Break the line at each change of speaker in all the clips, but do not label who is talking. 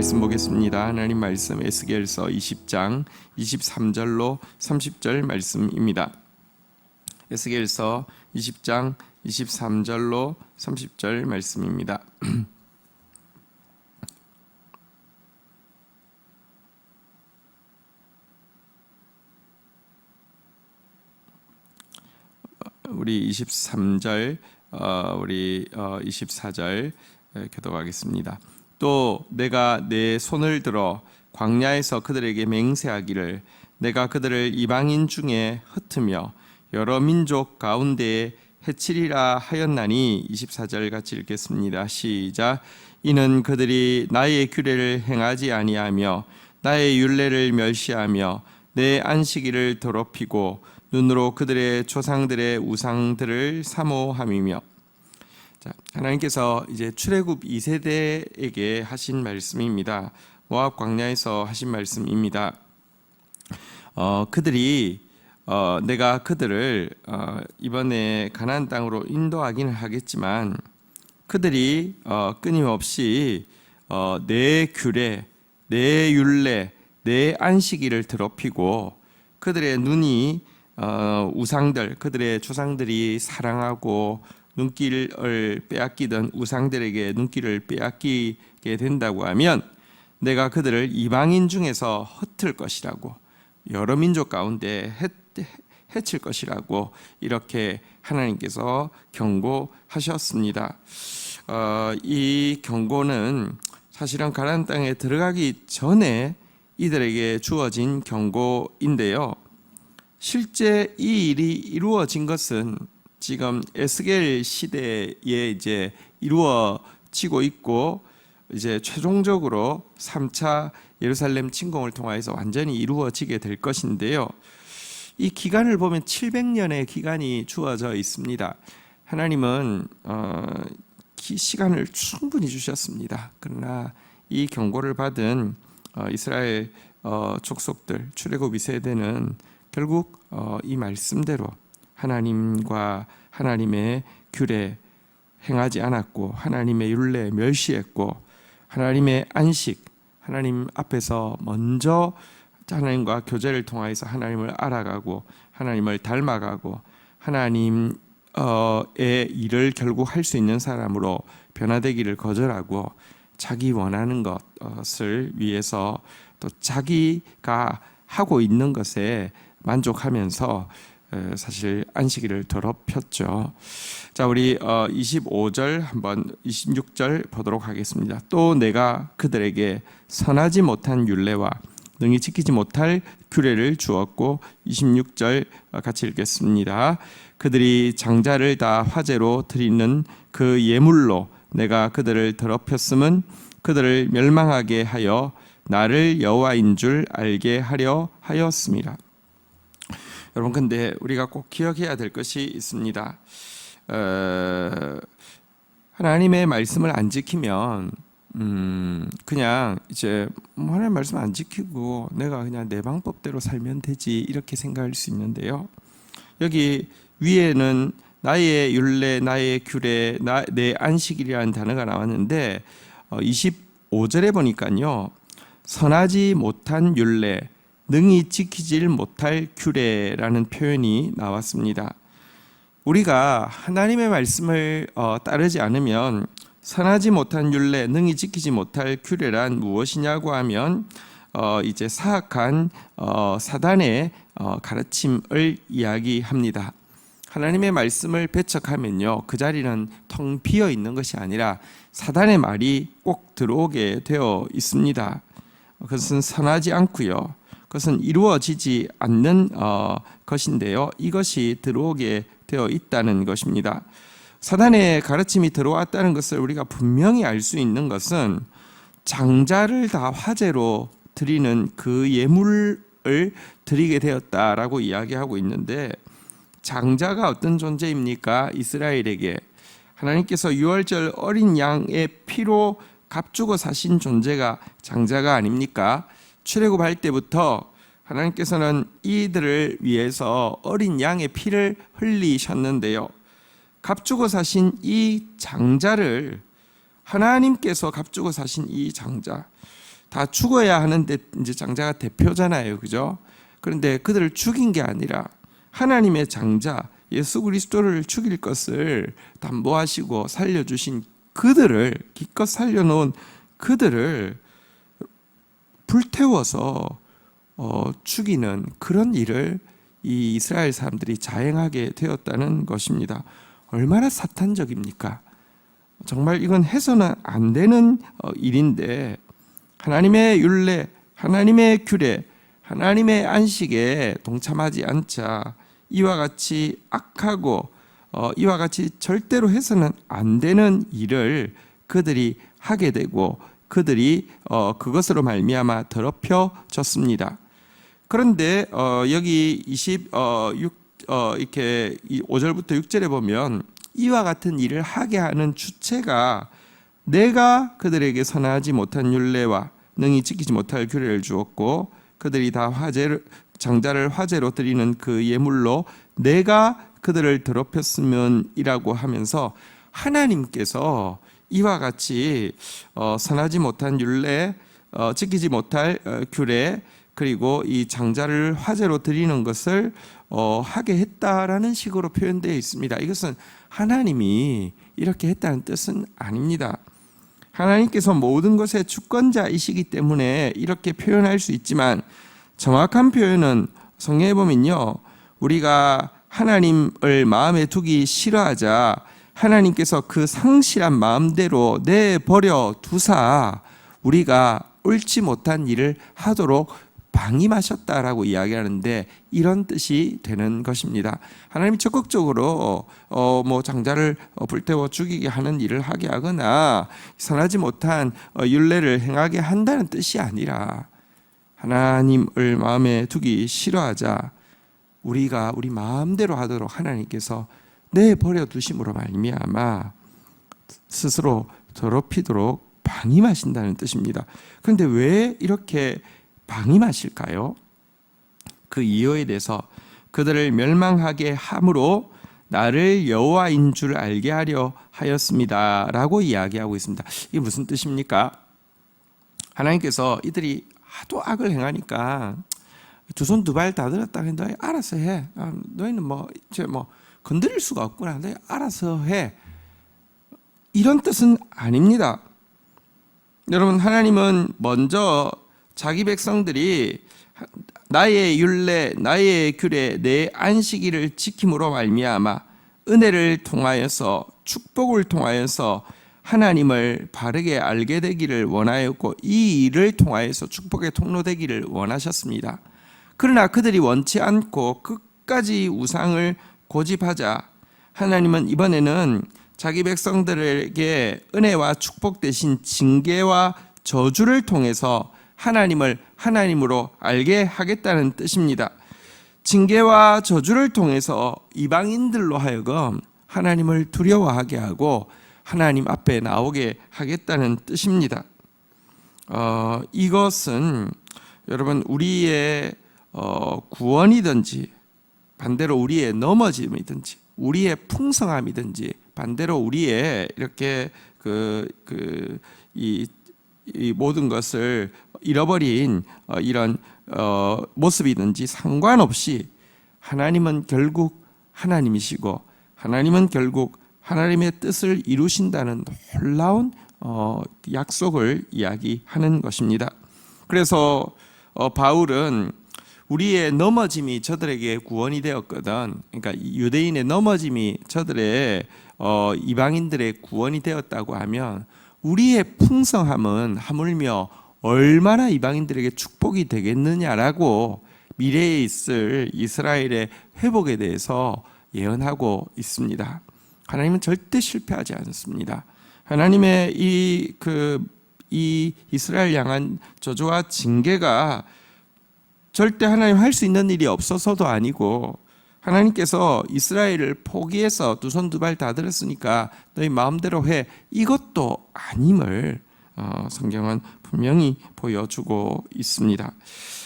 말씀 보겠습니다. 하나님 말씀 에스겔서 20장 23절로 30절 말씀입니다. 에스겔서 20장 23절로 30절 말씀입니다. 우리 23절, 우리 24절 교독하겠습니다. 또 내가 내 손을 들어 광야에서 그들에게 맹세하기를 내가 그들을 이방인 중에 흩으며 여러 민족 가운데에 해치리라 하였나니 24절 같이 읽겠습니다. 시작. 이는 그들이 나의 규례를 행하지 아니하며 나의 율례를 멸시하며 내 안식일을 더럽히고 눈으로 그들의 조상들의 우상들을 사모함이며. 자, 하나님께서 이제 출애굽 2세대에게 하신 말씀입니다. 모압 광야에서 하신 말씀입니다. 그들이 내가 그들을 이번에 가나안 땅으로 인도하기는 하겠지만 그들이 끊임없이 내 규례, 내 율례, 내 안식일을 더럽히고 그들의 눈이 우상들, 그들의 조상들이 사랑하고 눈길을 빼앗기던 우상들에게 눈길을 빼앗기게 된다고 하면 내가 그들을 이방인 중에서 흩을 것이라고, 여러 민족 가운데 해칠 것이라고 이렇게 하나님께서 경고하셨습니다. 이 경고는 사실은 가나안 땅에 들어가기 전에 이들에게 주어진 경고인데요. 실제 이 일이 이루어진 것은 지금 에스겔 시대에 이제 이루어지고 있고 이제 최종적으로 3차 예루살렘 침공을 통해서 완전히 이루어지게 될 것인데요. 이 기간을 보면 700년의 기간이 주어져 있습니다. 하나님은 시간을 충분히 주셨습니다. 그러나 이 경고를 받은 이스라엘 족속들, 출애굽 2세대는 결국 이 말씀대로 하나님과 하나님의 규례 행하지 않았고 하나님의 율례 멸시했고 하나님의 안식, 하나님 앞에서 먼저 하나님과 교제를 통해서 하나님을 알아가고 하나님을 닮아가고 하나님의 일을 결국 할 수 있는 사람으로 변화되기를 거절하고 자기 원하는 것을 위해서 또 자기가 하고 있는 것에 만족하면서 사실 안식일을 더럽혔죠. 자, 우리 25절 한번 26절 보도록 하겠습니다. 또 내가 그들에게 선하지 못한 율례와 능히 지키지 못할 규례를 주었고 26절 같이 읽겠습니다. 그들이 장자를 다 화제로 드리는 그 예물로 내가 그들을 더럽혔음은 그들을 멸망하게 하여 나를 여호와인 줄 알게 하려 하였습니다. 여러분, 근데 우리가 꼭 기억해야 될 것이 있습니다. 하나님의 말씀을 안 지키면 그냥 이제 하나님의 말씀 안 지키고 내가 그냥 내 방법대로 살면 되지 이렇게 생각할 수 있는데요. 여기 위에는 나의 율례, 나의 규례, 내 안식일이라는 단어가 나왔는데 25절에 보니까요. 선하지 못한 율례, 능히 지키질 못할 규례라는 표현이 나왔습니다. 우리가 하나님의 말씀을 따르지 않으면 선하지 못한 율례, 능히 지키지 못할 규례란 무엇이냐고 하면 이제 사악한 사단의 가르침을 이야기합니다. 하나님의 말씀을 배척하면요, 그 자리는 텅 비어 있는 것이 아니라 사단의 말이 꼭 들어오게 되어 있습니다. 그것은 선하지 않고요. 그것은 이루어지지 않는 것인데요. 이것이 들어오게 되어 있다는 것입니다. 사단의 가르침이 들어왔다는 것을 우리가 분명히 알 수 있는 것은 장자를 다 화제로 드리는 그 예물을 드리게 되었다라고 이야기하고 있는데, 장자가 어떤 존재입니까? 이스라엘에게 하나님께서 유월절 어린 양의 피로 값주고 사신 존재가 장자가 아닙니까? 출애굽할 때부터 하나님께서는 이들을 위해서 어린 양의 피를 흘리셨는데요. 값주고 사신 이 장자를 하나님께서 값주고 사신 이 장자, 다 죽어야 하는데 이제 장자가 대표잖아요, 그죠? 그런데 그들을 죽인 게 아니라 하나님의 장자 예수 그리스도를 죽일 것을 담보하시고 살려주신 그들을, 기껏 살려놓은 그들을 불태워서 죽이는 그런 일을 이 이스라엘 사람들이 자행하게 되었다는 것입니다. 얼마나 사탄적입니까? 정말 이건 해서는 안 되는 일인데, 하나님의 율례, 하나님의 규례, 하나님의 안식에 동참하지 않자 이와 같이 악하고 이와 같이 절대로 해서는 안 되는 일을 그들이 하게 되고 그들이 그것으로 말미암아 더럽혀졌습니다. 그런데 여기 이렇게 5절부터 6절에 보면 이와 같은 일을 하게 하는 주체가 내가 그들에게 선하지 못한 율례와 능히 지키지 못할 규례를 주었고 그들이 다 장자를 화제로 드리는 그 예물로 내가 그들을 더럽혔으면이라고 하면서 하나님께서 이와 같이 선하지 못한 율례, 지키지 못할 규례, 그리고 이 장자를 화제로 드리는 것을 하게 했다라는 식으로 표현되어 있습니다. 이것은 하나님이 이렇게 했다는 뜻은 아닙니다. 하나님께서 모든 것의 주권자이시기 때문에 이렇게 표현할 수 있지만 정확한 표현은 성경에 보면요, 우리가 하나님을 마음에 두기 싫어하자 하나님께서 그 상실한 마음대로 내버려 두사 우리가 옳지 못한 일을 하도록 방임하셨다라고 이야기하는데 이런 뜻이 되는 것입니다. 하나님이 적극적으로 장자를 불태워 죽이게 하는 일을 하게 하거나 선하지 못한 율례를 행하게 한다는 뜻이 아니라 하나님을 마음에 두기 싫어하자 우리가 우리 마음대로 하도록 하나님께서 내버려 두심으로 말미암아 스스로 더럽히도록 방임하신다는 뜻입니다. 그런데 왜 이렇게 방임하실까요? 그 이유에 대해서 그들을 멸망하게 함으로 나를 여호와인 줄 알게 하려 하였습니다라고 이야기하고 있습니다. 이게 무슨 뜻입니까? 하나님께서 이들이 하도 악을 행하니까 두 손 두 발 다 들었다. 너희 알아서 해. 너희는 이제 건드릴 수가 없구나. 너희 알아서 해. 이런 뜻은 아닙니다. 여러분, 하나님은 먼저 자기 백성들이 나의 율례, 나의 규례, 내 안식일을 지킴으로 말미암아 은혜를 통하여서 축복을 통하여서 하나님을 바르게 알게 되기를 원하였고 이 일을 통하여서 축복의 통로 되기를 원하셨습니다. 그러나 그들이 원치 않고 끝까지 우상을 고집하자 하나님은 이번에는 자기 백성들에게 은혜와 축복 대신 징계와 저주를 통해서 하나님을 하나님으로 알게 하겠다는 뜻입니다. 징계와 저주를 통해서 이방인들로 하여금 하나님을 두려워하게 하고 하나님 앞에 나오게 하겠다는 뜻입니다. 이것은 여러분 우리의 구원이든지 반대로 우리의 넘어짐이든지 우리의 풍성함이든지 반대로 우리의 이렇게 이 모든 것을 잃어버린 이런 모습이든지 상관없이 하나님은 결국 하나님이시고 하나님은 결국 하나님의 뜻을 이루신다는 놀라운 약속을 이야기하는 것입니다. 그래서 바울은 우리의 넘어짐이 저들에게 구원이 되었거든. 그러니까 유대인의 넘어짐이 저들의 이방인들의 구원이 되었다고 하면 우리의 풍성함은 하물며 얼마나 이방인들에게 축복이 되겠느냐라고 미래에 있을 이스라엘의 회복에 대해서 예언하고 있습니다. 하나님은 절대 실패하지 않습니다. 하나님의 이 이스라엘 향한 저주와 징계가 절대 하나님 할 수 있는 일이 없어서도 아니고 하나님께서 이스라엘을 포기해서 두 손 두 발 다 들었으니까 너희 마음대로 해 이것도 아님을 성경은 분명히 보여주고 있습니다.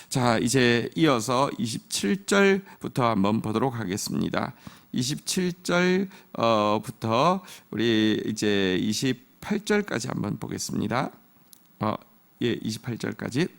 자, 이제 이어서 27절부터 한번 보도록 하겠습니다. 27절부터 우리 이제 28절까지 한번 보겠습니다. 28절까지.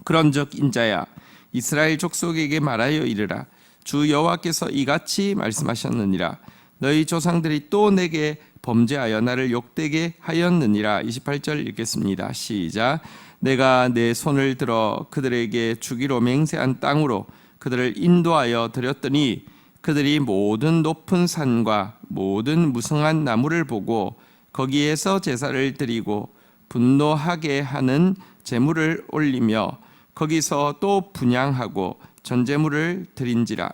그런즉 인자야 이스라엘 족속에게 말하여 이르라. 주 여호와께서 이같이 말씀하셨느니라. 너희 조상들이 또 내게 범죄하여 나를 욕되게 하였느니라. 28절 읽겠습니다. 시작. 내가 내 손을 들어 그들에게 주기로 맹세한 땅으로 그들을 인도하여 드렸더니 그들이 모든 높은 산과 모든 무성한 나무를 보고 거기에서 제사를 드리고 분노하게 하는 제물을 올리며 거기서 또 분향하고 전제물을 드린지라.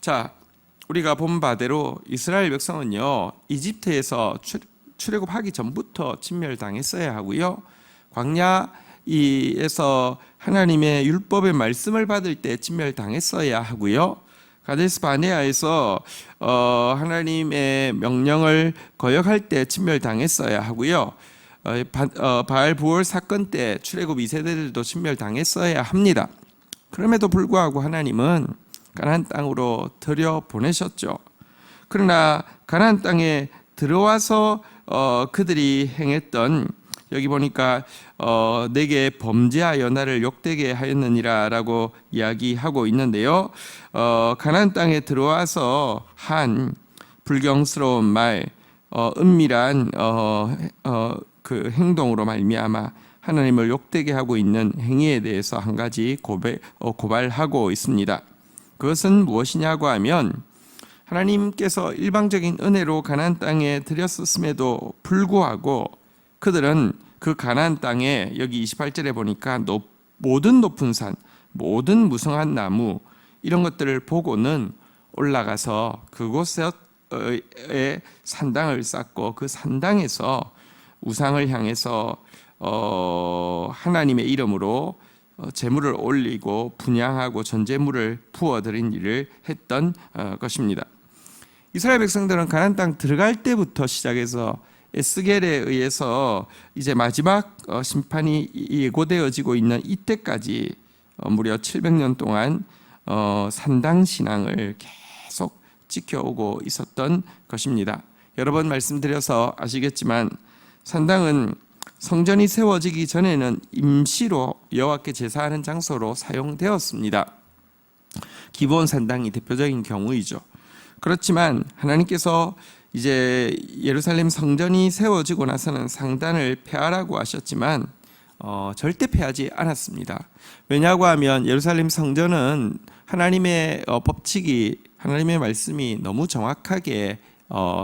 자, 우리가 본 바대로 이스라엘 백성은요, 이집트에서 출애굽하기 전부터 침멸당했어야 하고요, 광야에서 하나님의 율법의 말씀을 받을 때 침멸당했어야 하고요, 가데스 바네아에서 하나님의 명령을 거역할 때 침멸당했어야 하고요, 바알 부월 사건 때 출애굽 2세대들도 침멸당했어야 합니다. 그럼에도 불구하고 하나님은 가나안 땅으로 들여 보내셨죠. 그러나 가나안 땅에 들어와서 그들이 행했던, 여기 보니까 내게 범죄하여 나를 욕되게 하였느니라라고 이야기하고 있는데요. 가나안 땅에 들어와서 한 불경스러운 말, 은밀한 그 행동으로 말미암아 하나님을 욕되게 하고 있는 행위에 대해서 한 가지 고발하고 있습니다. 그것은 무엇이냐고 하면, 하나님께서 일방적인 은혜로 가나안 땅에 들였었음에도 불구하고 그들은 그 가나안 땅에, 여기 28절에 보니까 모든 높은 산, 모든 무성한 나무, 이런 것들을 보고는 올라가서 그곳에 산당을 쌓고 그 산당에서 우상을 향해서 하나님의 이름으로 제물을 올리고 분향하고 전제물을 부어드린 일을 했던 것입니다. 이스라엘 백성들은 가나안 땅 들어갈 때부터 시작해서 에스겔에 의해서 이제 마지막 심판이 예고되어지고 있는 이때까지 무려 700년 동안 산당 신앙을 계속 지켜오고 있었던 것입니다. 여러 번 말씀드려서 아시겠지만 산당은 성전이 세워지기 전에는 임시로 여호와께 제사하는 장소로 사용되었습니다. 기본 산당이 대표적인 경우이죠. 그렇지만 하나님께서 이제 예루살렘 성전이 세워지고 나서는 상단을 폐하라고 하셨지만 절대 폐하지 않았습니다. 왜냐고 하면 예루살렘 성전은 하나님의 법칙이, 하나님의 말씀이 너무 정확하게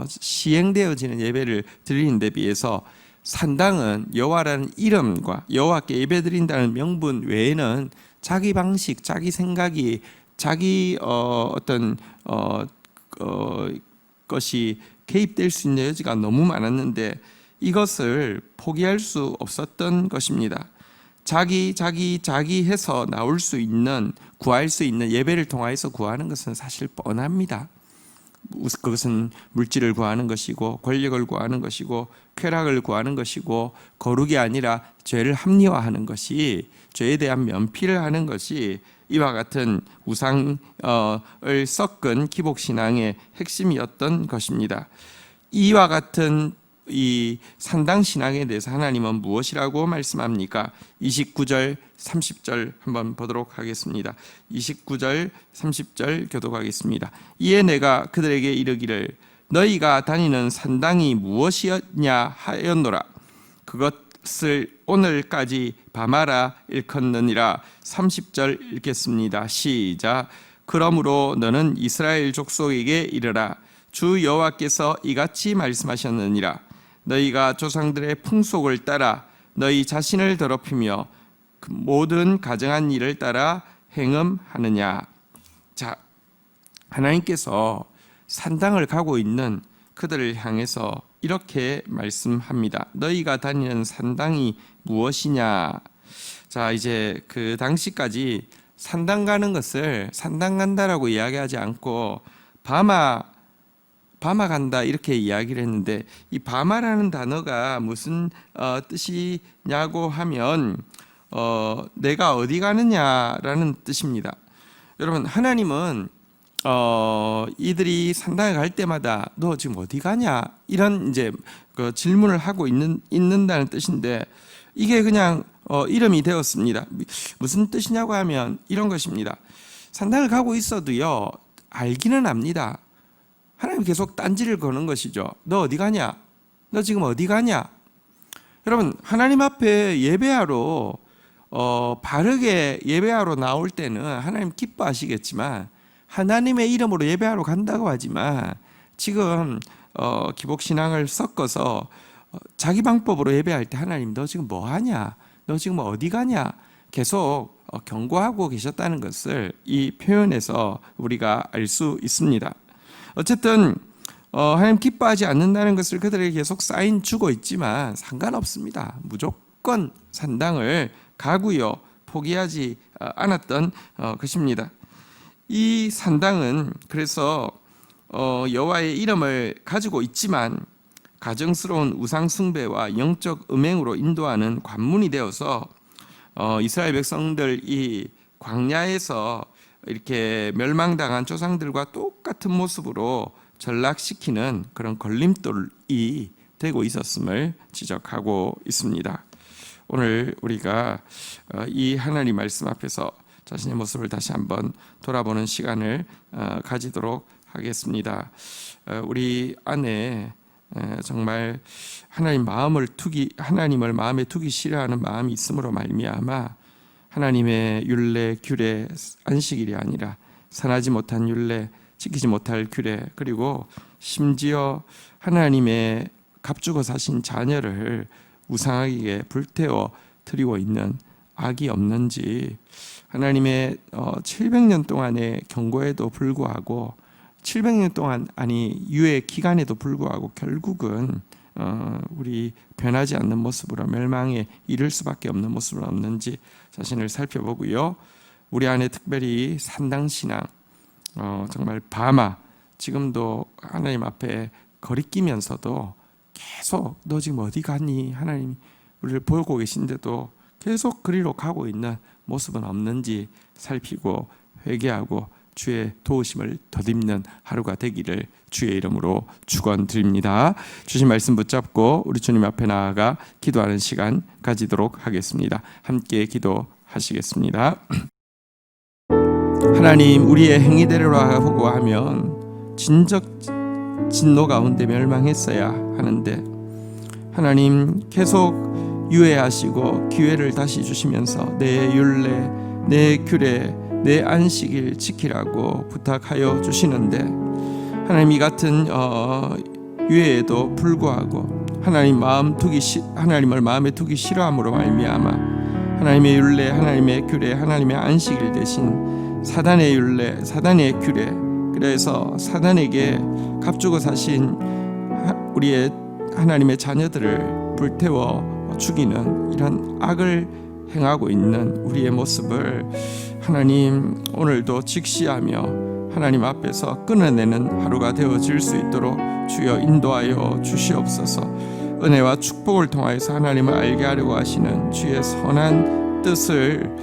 시행되어지는 예배를 드리는 데 비해서 산당은 여호와라는 이름과 여호와께 예배드린다는 명분 외에는 자기 방식, 자기 생각이, 자기 어떤 것이 개입될 수 있는 여지가 너무 많았는데 이것을 포기할 수 없었던 것입니다. 자기 해서 나올 수 있는, 구할 수 있는, 예배를 통하여서 구하는 것은 사실 뻔합니다. 그것은 물질을 구하는 것이고 권력을 구하는 것이고 쾌락을 구하는 것이고 거룩이 아니라 죄를 합리화하는 것이, 죄에 대한 면피를 하는 것이 이와 같은 우상을 섞은 기복신앙의 핵심이었던 것입니다. 이와 같은 이 산당 신앙에 대해서 하나님은 무엇이라고 말씀합니까? 29절 30절 한번 보도록 하겠습니다. 29절 30절 교독하겠습니다. 이에 내가 그들에게 이르기를 너희가 다니는 산당이 무엇이었냐 하였노라. 그것을 오늘까지 밤하라 일컫느니라. 30절 읽겠습니다. 시작. 그러므로 너는 이스라엘 족속에게 이르라. 주 여호와께서 이같이 말씀하셨느니라. 너희가 조상들의 풍속을 따라 너희 자신을 더럽히며 그 모든 가정한 일을 따라 행음하느냐. 자, 하나님께서 산당을 가고 있는 그들을 향해서 이렇게 말씀합니다. 너희가 다니는 산당이 무엇이냐. 자, 이제 그 당시까지 산당 가는 것을 산당 간다라고 이야기하지 않고 바마 간다 이렇게 이야기를 했는데, 이 바마라는 단어가 무슨 뜻이냐고 하면 내가 어디 가느냐라는 뜻입니다. 여러분, 하나님은 이들이 산당에 갈 때마다 너 지금 어디 가냐 이런 이제 그 질문을 하고 있는다는 뜻인데, 이게 그냥 이름이 되었습니다. 무슨 뜻이냐고 하면 이런 것입니다. 산당을 가고 있어도요, 알기는 압니다. 하나님 계속 딴지를 거는 것이죠. 너 어디 가냐? 너 지금 어디 가냐? 여러분, 하나님 앞에 예배하러 바르게 예배하러 나올 때는 하나님 기뻐하시겠지만, 하나님의 이름으로 예배하러 간다고 하지만 지금 기복신앙을 섞어서 자기 방법으로 예배할 때 하나님 너 지금 뭐 하냐? 너 지금 어디 가냐? 계속 경고하고 계셨다는 것을 이 표현에서 우리가 알 수 있습니다. 어쨌든 하나님 기뻐하지 않는다는 것을 그들에게 계속 사인 주고 있지만 상관없습니다. 무조건 산당을 가고요, 포기하지 않았던 것입니다. 이 산당은 그래서 여호와의 이름을 가지고 있지만 가증스러운 우상 숭배와 영적 음행으로 인도하는 관문이 되어서 이스라엘 백성들이 광야에서 이렇게 멸망당한 조상들과 똑같은 모습으로 전락시키는 그런 걸림돌이 되고 있었음을 지적하고 있습니다. 오늘 우리가 이 하나님 말씀 앞에서 자신의 모습을 다시 한번 돌아보는 시간을 가지도록 하겠습니다. 우리 안에 정말 하나님을 마음에 두기 싫어하는 마음이 있음으로 말미암아 하나님의 율례, 규례, 안식일이 아니라 선하지 못한 율례, 지키지 못할 규례, 그리고 심지어 하나님의 값주고 사신 자녀를 우상에게 불태워 드리고 있는 악이 없는지, 하나님의 700년 동안의 경고에도 불구하고 700년 동안 유예 기간에도 불구하고 결국은 우리 변하지 않는 모습으로 멸망에 이를 수밖에 없는 모습으로 없는지 자신을 살펴보고요. 우리 안에 특별히 산당신앙, 정말 바마, 지금도 하나님 앞에 거리끼면서도 계속 너 지금 어디 갔니? 하나님 우리를 보고 계신데도 계속 그리로 가고 있는 모습은 없는지 살피고 회개하고 주의 도우심을 덧입는 하루가 되기를 주의 이름으로 축원드립니다. 주신 말씀 붙잡고 우리 주님 앞에 나아가 기도하는 시간 가지도록 하겠습니다. 함께 기도하시겠습니다. 하나님, 우리의 행위대로라고 하면 진적 진노 가운데 멸망했어야 하는데 하나님 계속 유예하시고 기회를 다시 주시면서 내 율례, 내 규례, 내 안식일 지키라고 부탁하여 주시는데 하나님 이 같은 유예에도 불구하고 하나님을 마음에 두기 싫어함으로 말미암아 하나님의 율례, 하나님의 규례, 하나님의 안식일 대신 사단의 율례, 사단의 규례, 그래서 사단에게 값주고 사신 우리의 하나님의 자녀들을 불태워 죽이는 이런 악을 행하고 있는 우리의 모습을 하나님 오늘도 직시하며 하나님 앞에서 끊어내는 하루가 되어질 수 있도록 주여 인도하여 주시옵소서. 은혜와 축복을 통하여서 하나님을 알게 하려고 하시는 주의 선한 뜻을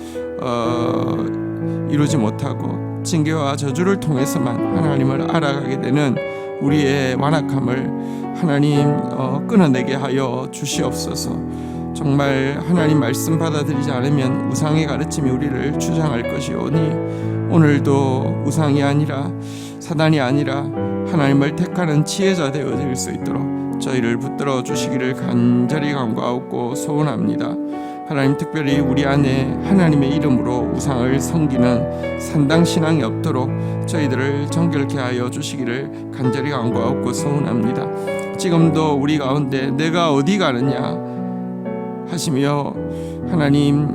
이루지 못하고 징계와 저주를 통해서만 하나님을 알아가게 되는 우리의 완악함을 하나님 끊어내게 하여 주시옵소서. 정말 하나님 말씀 받아들이지 않으면 우상의 가르침이 우리를 주장할 것이오니 오늘도 우상이 아니라 사단이 아니라 하나님을 택하는 지혜자 되어질 수 있도록 저희를 붙들어 주시기를 간절히 간구하고 소원합니다. 하나님, 특별히 우리 안에 하나님의 이름으로 우상을 섬기는 산당신앙이 없도록 저희들을 정결케 하여 주시기를 간절히 간구하고 소원합니다. 지금도 우리 가운데 내가 어디 가느냐 하시며 하나님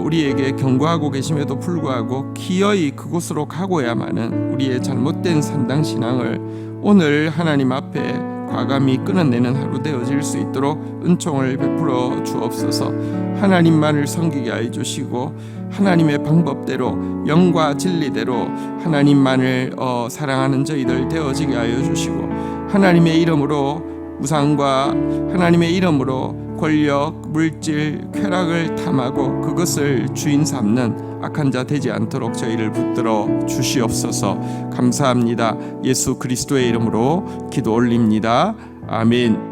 우리에게 경고하고 계심에도 불구하고 기어이 그곳으로 가고야만은 우리의 잘못된 산당신앙을 오늘 하나님 앞에 과감히 끊어내는 하루 되어질 수 있도록 은총을 베풀어 주옵소서. 하나님만을 섬기게 하여 주시고 하나님의 방법대로 영과 진리대로 하나님만을 사랑하는 저희들 되어지게 하여 주시고 하나님의 이름으로 우상과 하나님의 이름으로 권력, 물질, 쾌락을 탐하고 그것을 주인 삼는 악한 자 되지 않도록 저희를 붙들어 주시옵소서. 감사합니다. 예수 그리스도의 이름으로 기도 올립니다. 아멘.